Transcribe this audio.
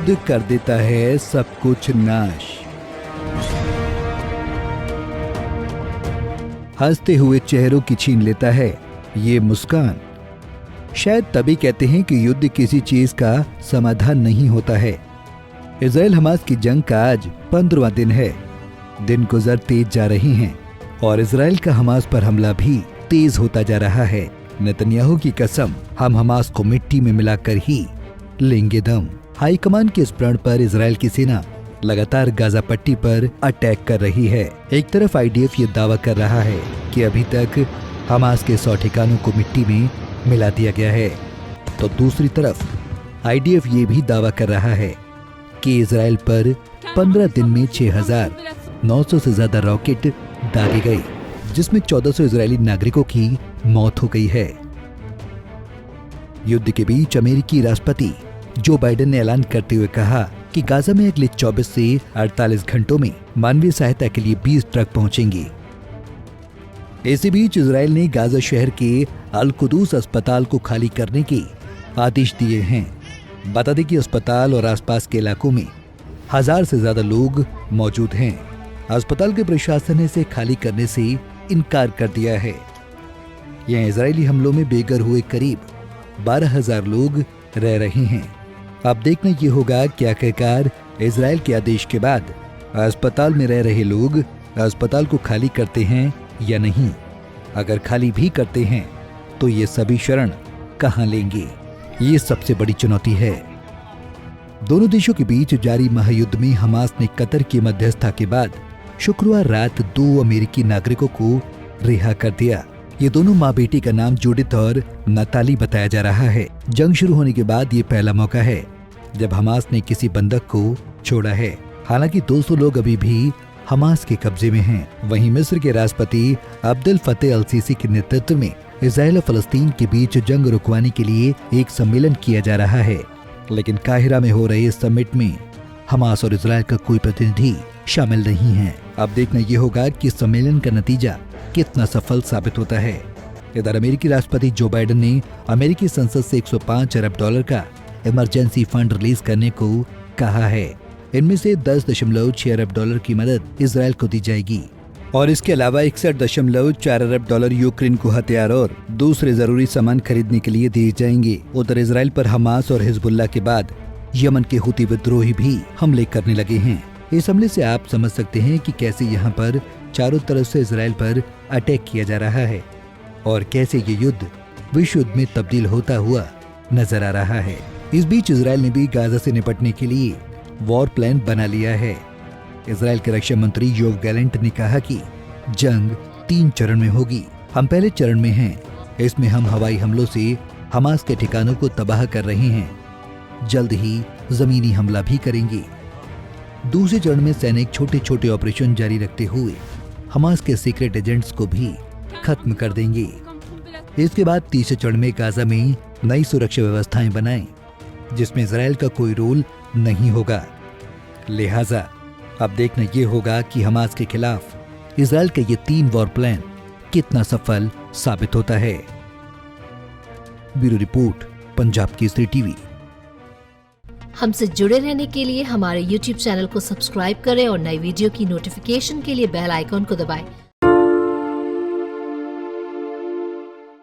युद्ध कर देता है सब कुछ नाश। हंसते हुए चेहरों की छीन लेता है ये मुस्कान। शायद तभी कहते हैं कि युद्ध किसी चीज का समाधान नहीं होता है। इजराइल हमास की जंग का आज 15वां दिन है। दिन गुजर तेज जा रहे हैं और इजराइल का हमास पर हमला भी तेज होता जा रहा है। नेतन्याहू की कसम, हम हमास को मिट्टी में मिलाकर ही लेंगे दम। हाईकमान के इस प्रण पर इजराइल की सेना लगातार गाजा पट्टी पर अटैक कर रही है। एक तरफ आईडीएफ ये दावा कर रहा है कि अभी तक हमास के 100 ठिकानों को मिट्टी में मिला दिया गया है, तो दूसरी तरफ आईडीएफ ये भी दावा कर रहा है कि इजराइल पर 15 दिन में 6,900 से ज्यादा रॉकेट दागे गए, जिसमें 1400 इजरायली नागरिकों की मौत हो गई है। युद्ध के बीच अमेरिकी राष्ट्रपति जो बाइडेन ने ऐलान करते हुए कहा कि गाजा में अगले 24 से 48 घंटों में मानवीय सहायता के लिए 20 ट्रक पहुंचेंगे। इसी बीच इजराइल ने गाजा शहर के अल कुदूस अस्पताल को खाली करने के आदेश दिए हैं। बता दें कि अस्पताल और आसपास के इलाकों में 1000 से ज्यादा लोग मौजूद हैं। अस्पताल के प्रशासन ने इसे खाली करने से इनकार कर दिया है। यहाँ इजरायली हमलों में बेघर हुए करीब 12,000 लोग रह रहे हैं। अब देखना ये होगा कि आखिरकार इजराइल के आदेश के बाद अस्पताल में रह रहे लोग अस्पताल को खाली करते हैं या नहीं। अगर खाली भी करते हैं तो ये सभी शरण कहां लेंगे, ये सबसे बड़ी चुनौती है। दोनों देशों के बीच जारी महायुद्ध में हमास ने कतर की मध्यस्थता के बाद शुक्रवार रात 2 अमेरिकी नागरिकों को रिहा कर दिया। ये दोनों माँ बेटी का नाम जूडिथ और नताली बताया जा रहा है। जंग शुरू होने के बाद ये पहला मौका है जब हमास ने किसी बंधक को छोड़ा है। हालांकि 200 लोग अभी भी हमास के कब्जे में हैं। वहीं मिस्र के राष्ट्रपति अब्दुल फतेह अल सीसी के नेतृत्व में इजराइल और फलस्तीन के बीच जंग रुकवाने के लिए एक सम्मेलन किया जा रहा है, लेकिन काहिरा में हो रहे इस समिट में हमास और इजराइल का कोई प्रतिनिधि शामिल नहीं है। अब देखना ये होगा कि सम्मेलन का नतीजा कितना सफल साबित होता है। इधर अमेरिकी राष्ट्रपति जो बाइडेन ने अमेरिकी संसद से $105 अरब का इमरजेंसी फंड रिलीज करने को कहा है। इनमें से $10.6 अरब की मदद इजराइल को दी जाएगी और इसके अलावा $61.4 अरब यूक्रेन को हथियार और दूसरे जरूरी सामान खरीदने के लिए दिए जाएंगे। उधर इजराइल पर हमास और हिजबुल्लाह के बाद यमन के हुती विद्रोही भी हमले करने लगे हैं। इस हमले से आप समझ सकते हैं कि कैसे यहाँ पर चारों तरफ से इजराइल पर अटैक किया जा रहा है और कैसे ये युद्ध विश्व युद्ध में तब्दील होता हुआ नजर आ रहा है। इस बीच इजराइल ने भी गाजा से निपटने के लिए वॉर प्लान बना लिया है। इजराइल के रक्षा मंत्री योव गैलेंट ने कहा कि जंग 3 चरण में होगी। हम पहले चरण में हैं। इसमें हम हवाई हमलों से हमास के ठिकानों को तबाह कर रहे हैं। जल्द ही जमीनी हमला भी करेंगे। दूसरे चरण में सैनिक छोटे छोटे ऑपरेशन जारी रखते हुए हमास के सीक्रेट एजेंट्स को भी खत्म कर देंगे। इसके बाद तीसरे चरण में गाजा में नई सुरक्षा व्यवस्थाएं बनाएं, जिसमें इजराइल का कोई रोल नहीं होगा। लिहाजा अब देखना ये होगा कि हमास के खिलाफ इजराइल का ये 3 वॉर प्लान कितना सफल साबित होता है। Bureau report, Punjab Kesari TV. हमसे जुड़े रहने के लिए हमारे YouTube चैनल को सब्सक्राइब करें और नई वीडियो की नोटिफिकेशन के लिए बेल आइकॉन को दबाएं